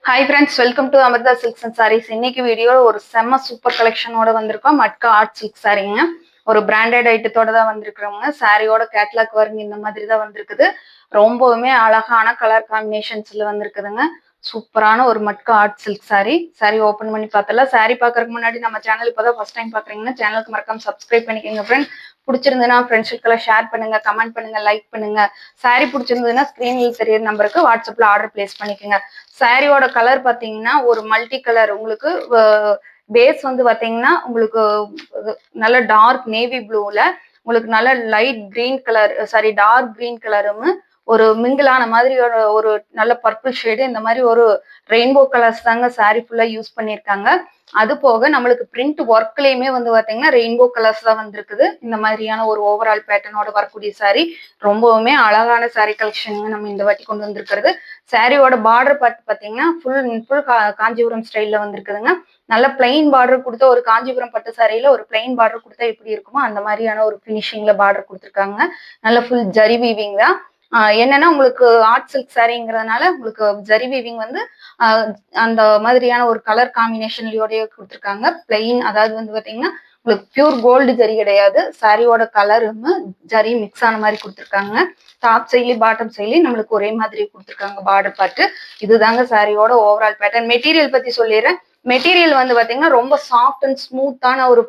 Hi friends, welcome to Amirtha silks and sarees. இன்னைக்கு வீடியோ ஒரு செம்ம சூப்பர் கலெக்ஷனோட வந்திருக்கோம். மட்கா ஆர்ட் சில்க் சாரீங்க. ஒரு பிராண்டட் ஐட்டத்தோட தான் வந்திருக்கிறவங்க. சாரியோட கேட்லாக் வருங்க இந்த மாதிரி தான் வந்திருக்குது. ரொம்பவுமே அழகான கலர் காம்பினேஷன்ஸ்ல வந்திருக்குதுங்க. சூப்பரான ஒரு matka art silk sorry. Sorry open பண்ணி பார்த்தலாம். சாரி பார்க்கறதுக்கு முன்னாடி நம்ம சேனல் இப்போதான் ஃபர்ஸ்ட் டைம் பாக்குறீங்கன்னா சேனலுக்கு மறக்காம சப்ஸ்கிரைப் பண்ணிக்கோங்க ஃப்ரெண்ட். பிடிச்சிருந்ததுன்னா ஃப்ரெண்ட்ஸுக்கெல்லாம் ஷேர் பண்ணுங்க, கமெண்ட் பண்ணுங்க, லைக் பண்ணுங்க. சாரி பிடிச்சிருந்ததுன்னா ஸ்கிரீன்ல தெரியற நம்பருக்கு வாட்ஸ்அப்ல ஆர்டர் பிளேஸ் பண்ணிக்கோங்க. சாரியோட கலர் பாத்தீங்கன்னா ஒரு மல்டி கலர். உங்களுக்கு பேஸ் வந்து பாத்தீங்கன்னா உங்களுக்கு நல்ல டார்க் நேவி ப்ளூல உங்களுக்கு நல்ல light green colour, sorry dark green கலரும் ஒரு மிங்கிளான மாதிரி ஒரு நல்ல பர்பிள் ஷேடு, இந்த மாதிரி ஒரு ரெயின்போ கலர்ஸ் தாங்க சாரி ஃபுல்லா யூஸ் பண்ணியிருக்காங்க. அது போக நம்மளுக்கு பிரிண்ட் ஒர்க்லயுமே வந்து பாத்தீங்கன்னா ரெயின்போ கலர்ஸ் தான் வந்திருக்குது. இந்த மாதிரியான ஒரு ஓவரால் பேட்டர்னோட வரக்கூடிய சாரி ரொம்பவுமே அழகான சாரி கலெக்ஷன் நம்ம இந்த வாட்டி கொண்டு வந்திருக்கிறது. சாரியோட பார்டர் பாத்தீங்கன்னா ஃபுல் காஞ்சிபுரம் ஸ்டைல்ல வந்திருக்குதுங்க. நல்ல பிளைன் பார்டர் கொடுத்த ஒரு காஞ்சிபுரம் பட்டு சாரியில ஒரு பிளைன் பார்டர் கொடுத்தா எப்படி இருக்குமோ அந்த மாதிரியான ஒரு பினிஷிங்ல பார்டர் கொடுத்துருக்காங்க. நல்ல ஃபுல் ஜரி வீவிங் தான். என்னன்னா உங்களுக்கு ஆர்ட் சில்க் சாரிங்கிறதுனால உங்களுக்கு ஜரி வீவிங் வந்து அந்த மாதிரியான ஒரு கலர் காம்பினேஷன்லயோடய கொடுத்துருக்காங்க. பிளைன், அதாவது வந்து பாத்தீங்கன்னா உங்களுக்கு பியூர் கோல்டு ஜரி கிடையாது. சாரியோட கலரும் ஜரி மிக்ஸ் ஆன மாதிரி கொடுத்துருக்காங்க. டாப் சைட்லி பாட்டம் சைட்லி நம்மளுக்கு ஒரே மாதிரி கொடுத்துருக்காங்க பார்டர் பார்ட்டு. இதுதாங்க சாரியோட ஓவரால் பேட்டர்ன். மெட்டீரியல் பத்தி சொல்லிடுறேன். மெட்டீரியல் வந்து பாத்தீங்கன்னா ரொம்ப சாஃப்ட் அண்ட் ஸ்மூத்தான ஒரு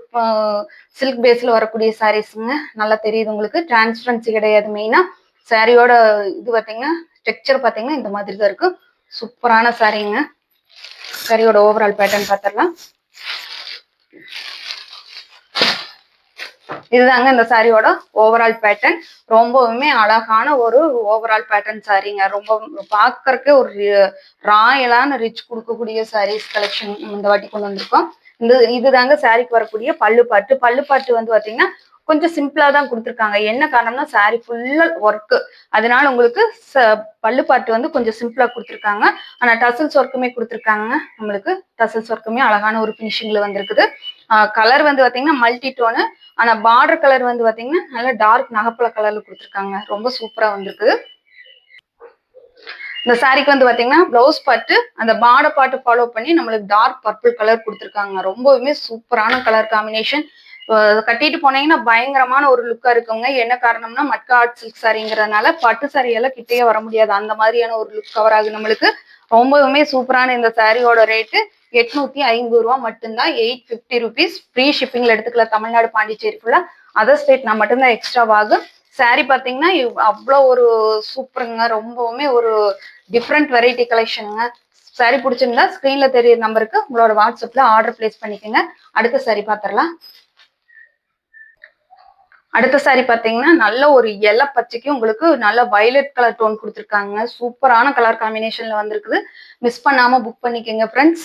சில்க் பேஸ்ல வரக்கூடிய சாரீஸுங்க. நல்லா தெரியுது உங்களுக்கு. டிரான்ஸ்பரன்சி கிடையாது. மெயினா சாரியோட இது பாத்தீங்கன்னா டெக்ஸ்சர் பாத்தீங்கன்னா இந்த மாதிரி தான் இருக்கு. சூப்பரான சாரீங்க. சாரியோட ஓவரால் பேட்டர்ன் பார்த்துடலாம். இதுதாங்க இந்த சாரியோட ஓவரால் பேட்டர்ன். ரொம்பவுமே அழகான ஒரு ஓவரால் பேட்டர்ன் சாரீங்க. ரொம்ப பார்க்கறதுக்கு ஒரு ராயலான ரிச் கொடுக்கக்கூடிய சாரீஸ் கலெக்ஷன் இந்த வாட்டி கொண்டு வந்திருக்கோம். இதுதாங்க சாரிக்கு வரக்கூடிய பல்லுப்பாட்டு. பல்லுப்பாட்டு வந்து பாத்தீங்கன்னா கொஞ்சம் சிம்பிளா தான் கொடுத்துருக்காங்க. என்ன காரணம்னா சாரி ஃபுல்லா ஒர்க்கு, அதனால உங்களுக்கு பல்லுப்பாட்டு வந்து கொஞ்சம் சிம்பிளா கொடுத்துருக்காங்க. ஆனா டசல்ஸ் ஒர்க்குமே கொடுத்துருக்காங்க. நம்மளுக்கு டசல்ஸ் ஒர்க்குமே அழகான ஒரு பினிஷிங்ல வந்திருக்குது. கலர் வந்து பாத்தீங்கன்னா மல்டி டோனு. ஆனா பார்டர் கலர் வந்து பாத்தீங்கன்னா நல்ல டார்க் நகப்பழ கலர்ல கொடுத்துருக்காங்க. ரொம்ப சூப்பரா வந்திருக்குது. இந்த சாரிக்கு வந்து பாத்தீங்கன்னா பிளவுஸ் பார்ட்டு அந்த பார்டர் பார்ட்டு ஃபாலோ பண்ணி நம்மளுக்கு டார்க் பர்பிள் கலர் கொடுத்துருக்காங்க. ரொம்பவுமே சூப்பரான கலர் காம்பினேஷன். கட்டிட்டு போனீங்கன்னா பயங்கரமான ஒரு லுக்கா இருக்குங்க. என்ன காரணம்னா மட்கா ஆர்ட் சில்க் சாரிங்கிறதுனால பட்டு சாரி எல்லாம் கிட்டேயே வர முடியாது. அந்த மாதிரியான ஒரு லுக் கவர் ஆகுது நம்மளுக்கு. ரொம்பவுமே சூப்பரான இந்த சாரியோட ரேட்டு 850 ரூபா மட்டும்தான். 850 rupees. ஃப்ரீ ஷிப்பிங்ல எடுத்துக்கல. தமிழ்நாடு, பாண்டிச்சேரி ஃபுல்லா. அதர் ஸ்டேட் நான் மட்டும்தான் எக்ஸ்ட்ரா ஆகும். சாரி பாத்தீங்கன்னா அவ்வளோ ஒரு சூப்பருங்க. ரொம்பவுமே ஒரு டிஃப்ரெண்ட் வெரைட்டி கலெக்ஷனுங்க. சாரி பிடிச்சிருந்தா ஸ்கிரீன்ல தெரிய நம்பருக்கு உங்களோட வாட்ஸ்அப்ல ஆர்டர் பிளேஸ் பண்ணிக்கோங்க. அடுத்த சாரி பாத்திரலாம். அடுத்த சாரி பாத்தீங்கன்னா நல்ல ஒரு இலை பச்சைக்கு உங்களுக்கு நல்ல வயலட் கலர் டோன் கொடுத்துருக்காங்க. சூப்பரான கலர் காம்பினேஷன்ல வந்திருக்குது. மிஸ் பண்ணாம புக் பண்ணிக்கோங்க ஃப்ரெண்ட்ஸ்.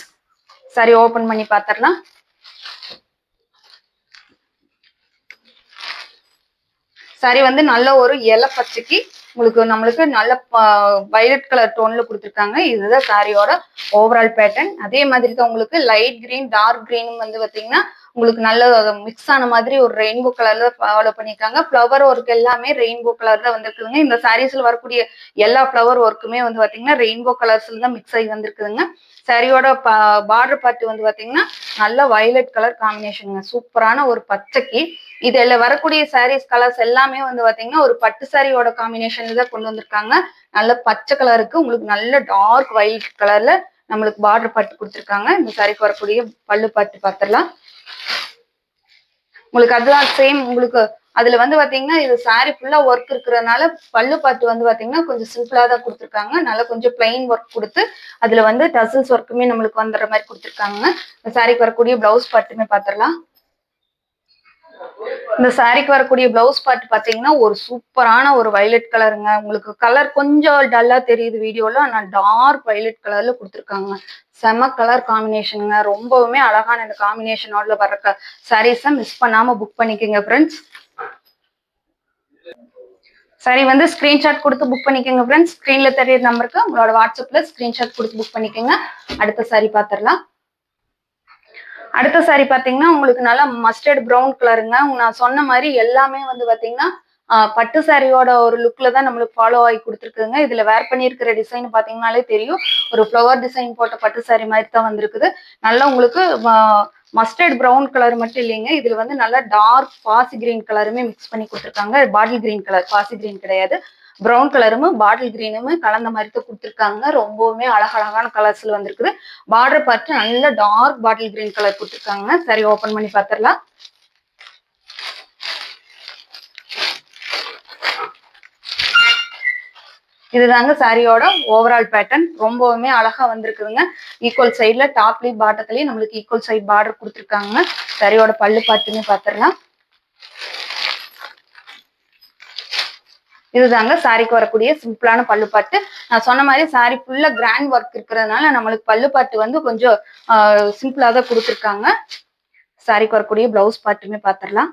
சாரி ஓபன் பண்ணி பாத்திரலாம். சாரி வந்து நல்ல ஒரு இலை பச்சைக்கு நம்மளுக்கு நல்ல வயலட் கலர் டோன்ல கொடுத்துருக்காங்க. இதுதான் சாரியோட ஓவரால் பேட்டர்ன். அதே மாதிரி தான் உங்களுக்கு லைட் கிரீன், டார்க் கிரீனும் வந்து பாத்தீங்கன்னா உங்களுக்கு நல்ல மிக்ஸ் ஆன மாதிரி ஒரு ரெயின்போ கலர்ல ஃபாலோ பண்ணியிருக்காங்க. ஃப்ளவர் ஒர்க் எல்லாமே ரெயின்போ கலர்ல வந்திருக்குதுங்க. இந்த சாரீஸ்ல வரக்கூடிய எல்லா ஃப்ளவர் ஒர்க்குமே வந்து பாத்தீங்கன்னா ரெயின்போ கலர்ஸ்ல தான் மிக்ஸ் ஆகி வந்திருக்குதுங்க. சாரியோட பார்டர் பார்ட் வந்து பாத்தீங்கன்னா நல்ல வயலட் கலர் காம்பினேஷனுங்க. சூப்பரான ஒரு பச்சைக்கு இதுல வரக்கூடிய சாரீஸ் கலர்ஸ் எல்லாமே வந்து பாத்தீங்கன்னா ஒரு பட்டு சாரியோட காம்பினேஷன்ல தான் கொண்டு வந்திருக்காங்க. நல்ல பச்சை கலருக்கு உங்களுக்கு நல்ல டார்க் வயலட் கலர்ல நம்மளுக்கு பார்டர் பட்டு கொடுத்துருக்காங்க. இந்த சாரிக்கு வரக்கூடிய பல்லு பட்டு பார்த்துடலாம். உங்களுக்கு அதுதான் சேம். உங்களுக்கு அதுல வந்து பாத்தீங்கன்னா இது சாரி ஃபுல்லா ஒர்க் இருக்கிறதுனால பல்லு பாட்டு வந்து பாத்தீங்கன்னா கொஞ்சம் சிம்பிளா தான் கொடுத்துருக்காங்க. நல்லா கொஞ்சம் பிளைன் ஒர்க் கொடுத்து அதுல வந்து டசல்ஸ் ஒர்க்குமே நம்மளுக்கு வந்துடுற மாதிரி கொடுத்துருக்காங்க. இந்த சாரிக்கு வரக்கூடிய பிளவுஸ் பாட்டுமே பாத்திரலாம். இந்த சாரிக்கு வரக்கூடிய பிளவுஸ் பார்ட் பாத்தீங்கன்னா ஒரு சூப்பரான ஒரு வயலட் கலருங்க. உங்களுக்கு கலர் கொஞ்சம் டல்லா தெரியுது வீடியோல. ஆனா டார்க் வயலட் கலர்ல கொடுத்துருக்காங்க. செம கலர் காம்பினேஷனுங்க. ரொம்பவுமே அழகான இந்த காம்பினேஷனோட வர சாரீஸை மிஸ் பண்ணாம புக் பண்ணிக்கோங்க ஃப்ரெண்ட்ஸ். சரி வந்து ஸ்கிரீன்ஷாட் கொடுத்து புக் பண்ணிக்கோங்க ஃப்ரெண்ட்ஸ். ஸ்கிரீன்ல தெரிய நம்பருக்கு உங்களோட வாட்ஸ்அப்ல ஸ்கிரீன்ஷாட் கொடுத்து புக் பண்ணிக்கோங்க. அடுத்த சாரி பாத்திரலாம். அடுத்த சாரி பாத்தீங்கன்னா உங்களுக்கு நல்லா மஸ்டர்ட் ப்ரௌன் கலருங்க. நான் சொன்ன மாதிரி எல்லாமே வந்து பாத்தீங்கன்னா பட்டு சாரியோட ஒரு லுக்ல தான் நம்மளுக்கு ஃபாலோ ஆகி கொடுத்துருக்குங்க. இதுல வேர் பண்ணியிருக்கிற டிசைன் பாத்தீங்கன்னாலே தெரியும். ஒரு ஃப்ளவர் டிசைன் போட்ட பட்டு சாரி மாதிரி தான் வந்திருக்குது. நல்லா உங்களுக்கு மஸ்டர்ட் ப்ரௌன் கலர் மட்டும் இல்லைங்க, இதுல வந்து நல்லா டார்க் பாசி கிரீன் கலருமே மிக்ஸ் பண்ணி கொடுத்துருக்காங்க. பாட்டில் கிரீன் கலர், பாசி கிரீன் கிடையாது, ப்ரௌன் கலரும் பாட்டில் கிரீனுமே கலந்த மாதிரி தான் கொடுத்துருக்காங்க. ரொம்பவுமே அழகழகான கலர்ஸ்ல வந்திருக்குது. பார்டர் பார்த்து நல்ல டார்க் பாட்டில் கிரீன் கலர் கொடுத்துருக்காங்க. சரி, ஓபன் பண்ணி பார்த்துடலாம். இதுதாங்க சாரியோட ஓவரால் பேட்டர்ன். ரொம்பவுமே அழகா வந்திருக்குதுங்க. ஈக்குவல் சைட்ல டாப்லயும் பாட்டத்துலயும் நம்மளுக்கு ஈக்குவல் சைட் பார்டர் கொடுத்துருக்காங்க. சாரியோட பல்லு பாட்டுமே பாத்துடலாம். இதுதாங்க சாரிக்கு வரக்கூடிய சிம்பிளான பல்லுப்பாட்டு. நான் சொன்ன மாதிரி சாரி ஃபுல்லா கிராண்ட் ஒர்க் இருக்கிறதுனால நம்மளுக்கு பல்லுப்பாட்டு வந்து கொஞ்சம் சிம்பிளா தான் கொடுத்துருக்காங்க. சாரிக்கு வரக்கூடிய பிளவுஸ் பாட்டுமே பாத்துடலாம்.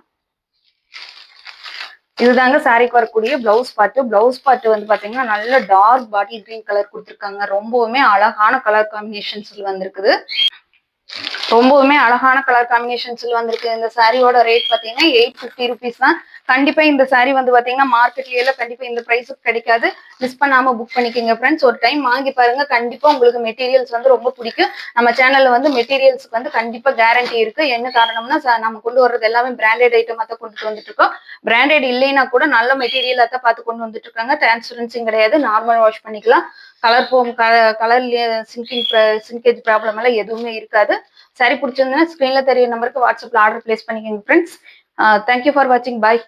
இதுதாங்க சாரிக்கு வரக்கூடிய பிளவுஸ் பாட்டு. பிளவுஸ் பாட்டு வந்து பாத்தீங்கன்னா நல்ல டார்க் பாட்டில் கிரீன் கலர் கொடுத்துருக்காங்க. ரொம்பவுமே அழகான கலர் காம்பினேஷன்ஸ்ல வந்திருக்குது. ரொம்பவுமே அழகான கலர் காம்பினேஷன்ஸ்ல வந்திருக்கு. இந்த சாரியோட ரேட் பாத்தீங்கன்னா 850 ருபீஸ் தான். கண்டிப்பா இந்த சாரி வந்து பாத்தீங்கன்னா மார்க்கெட்ல எல்லாம் கண்டிப்பா இந்த பிரைஸுக்கு கிடைக்காது. மிஸ் பண்ணாம புக் பண்ணிக்கோங்க ஃப்ரெண்ட்ஸ். ஒரு டைம் வாங்கி பாருங்க, கண்டிப்பா உங்களுக்கு மெட்டீரியல்ஸ் வந்து ரொம்ப பிடிக்கும். நம்ம சேனல்ல வந்து மெட்டீரியல்ஸ்க்கு வந்து கண்டிப்பா கேரண்டி இருக்கு. என்ன காரணம்னா நம்ம கொண்டு வர்றது எல்லாமே பிராண்டட் ஐட்டமா தான் கொண்டு வந்துட்டு இருக்கோம். பிராண்டட் இல்லைன்னா கூட நல்ல மெட்டீரியலா தான் பார்த்து கொண்டு வந்துட்டு இருக்காங்க. டிரான்ஸ்பரன்சிங் கிடையாது, நார்மல் வாஷ் பண்ணிக்கலாம். கலர் போகும், கலர் சிங்கேஜ் ப்ராப்ளம் எல்லாம் எதுவுமே இருக்காது. சாரி பிடிச்சிருந்ததுன்னா ஸ்கிரீன்ல தெரிய நம்பருக்கு வாட்ஸ்அப்ல ஆர்டர் பிளேஸ் பண்ணிக்கோங்க ஃப்ரெண்ட்ஸ். தேங்க்யூ ஃபார் வாட்சிங். பாய்.